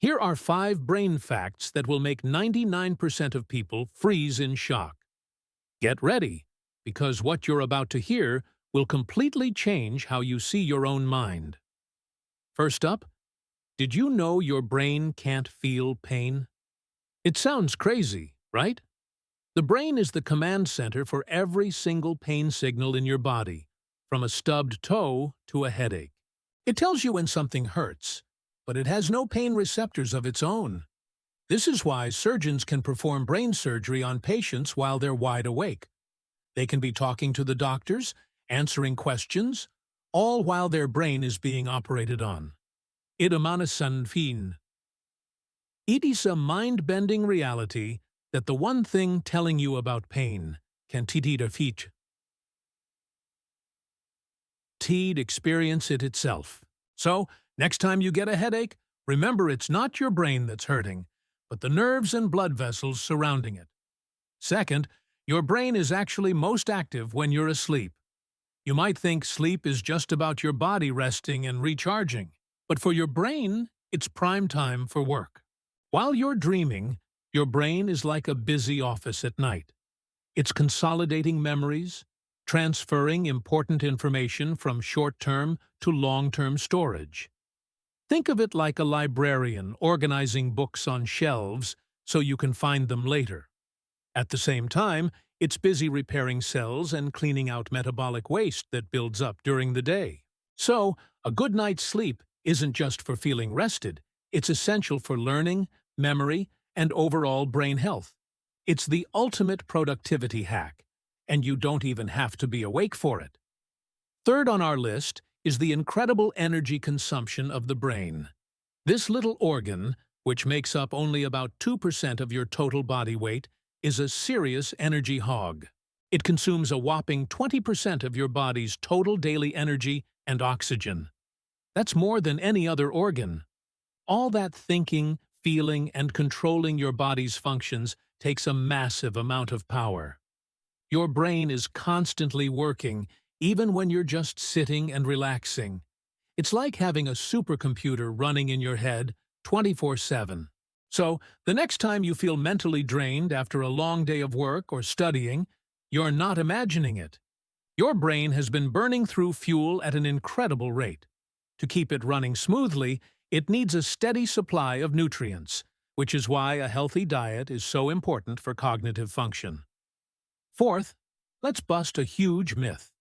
Here are 5 brain facts that will make 99% of people freeze in shock. Get ready, because what you're about to hear will completely change how you see your own mind. First up, did you know your brain can't feel pain? It sounds crazy, right? The brain is the command center for every single pain signal in your body, from a stubbed toe to a headache. It tells you when something hurts, but it has no pain receptors of its own. This is why surgeons can perform brain surgery on patients while they're wide awake. They can be talking to the doctors, answering questions, all while their brain is being operated on. It is a mind-bending reality that the one thing telling you about pain can experience it itself. So, next time you get a headache, remember it's not your brain that's hurting, but the nerves and blood vessels surrounding it. Second, your brain is actually most active when you're asleep. You might think sleep is just about your body resting and recharging, but for your brain, it's prime time for work. While you're dreaming, your brain is like a busy office at night. It's consolidating memories, transferring important information from short-term to long-term storage. Think of it like a librarian organizing books on shelves so you can find them later. At the same time, it's busy repairing cells and cleaning out metabolic waste that builds up during the day. So, a good night's sleep isn't just for feeling rested, it's essential for learning, memory, and overall brain health. It's the ultimate productivity hack, and you don't even have to be awake for it. Third on our list is the incredible energy consumption of the brain. This little organ, which makes up only about 2% of your total body weight, is a serious energy hog. It consumes a whopping 20% of your body's total daily energy and oxygen. That's more than any other organ. All that thinking, feeling, and controlling your body's functions takes a massive amount of power. Your brain is constantly working, even when you're just sitting and relaxing. It's like having a supercomputer running in your head 24/7. So, the next time you feel mentally drained after a long day of work or studying, you're not imagining it. Your brain has been burning through fuel at an incredible rate. To keep it running smoothly, it needs a steady supply of nutrients, which is why a healthy diet is so important for cognitive function. Fourth, let's bust a huge myth.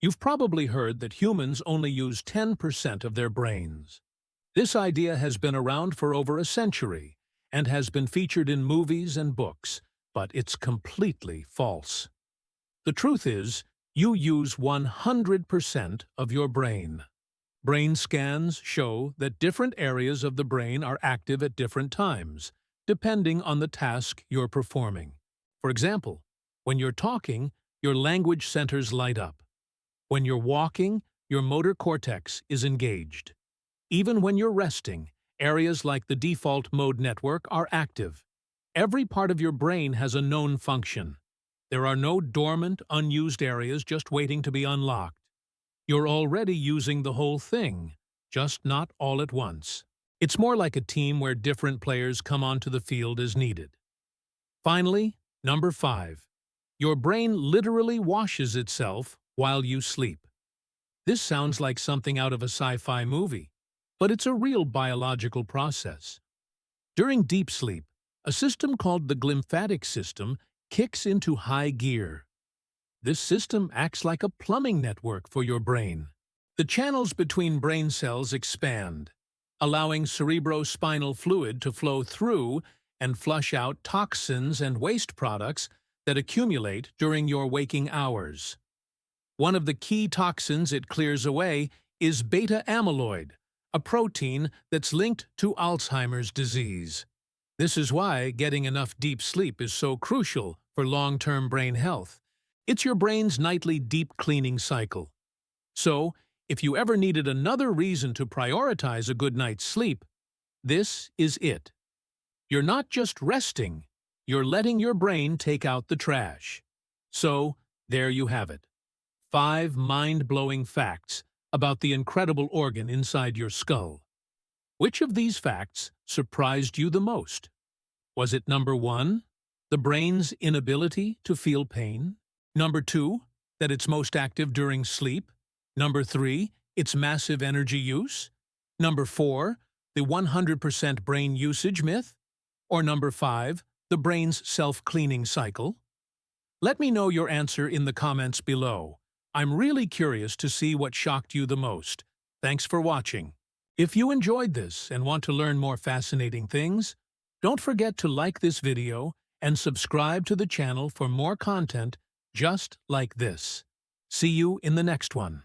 You've probably heard that humans only use 10% of their brains. This idea has been around for over a century and has been featured in movies and books, but it's completely false. The truth is, you use 100% of your brain. Brain scans show that different areas of the brain are active at different times, depending on the task you're performing. For example, when you're talking, your language centers light up. When you're walking, your motor cortex is engaged. Even when you're resting, areas like the default mode network are active. Every part of your brain has a known function. There are no dormant, unused areas just waiting to be unlocked. You're already using the whole thing, just not all at once. It's more like a team where different players come onto the field as needed. Finally, number 5. Your brain literally washes itself while you sleep. This sounds like something out of a sci-fi movie, but it's a real biological process. During deep sleep, a system called the glymphatic system kicks into high gear. This system acts like a plumbing network for your brain. The channels between brain cells expand, allowing cerebrospinal fluid to flow through and flush out toxins and waste products that accumulate during your waking hours. One of the key toxins it clears away is beta amyloid, a protein that's linked to Alzheimer's disease. This is why getting enough deep sleep is so crucial for long-term brain health. It's your brain's nightly deep cleaning cycle. So, if you ever needed another reason to prioritize a good night's sleep, this is it. You're not just resting, you're letting your brain take out the trash. So, there you have it. 5 mind-blowing facts about the incredible organ inside your skull. Which of these facts surprised you the most? Was it number 1, the brain's inability to feel pain? Number 2, that it's most active during sleep? Number 3, its massive energy use? Number 4, the 100% brain usage myth? Or number 5, the brain's self-cleaning cycle? Let me know your answer in the comments below. I'm really curious to see what shocked you the most. Thanks for watching. If you enjoyed this and want to learn more fascinating things, don't forget to like this video and subscribe to the channel for more content just like this. See you in the next one.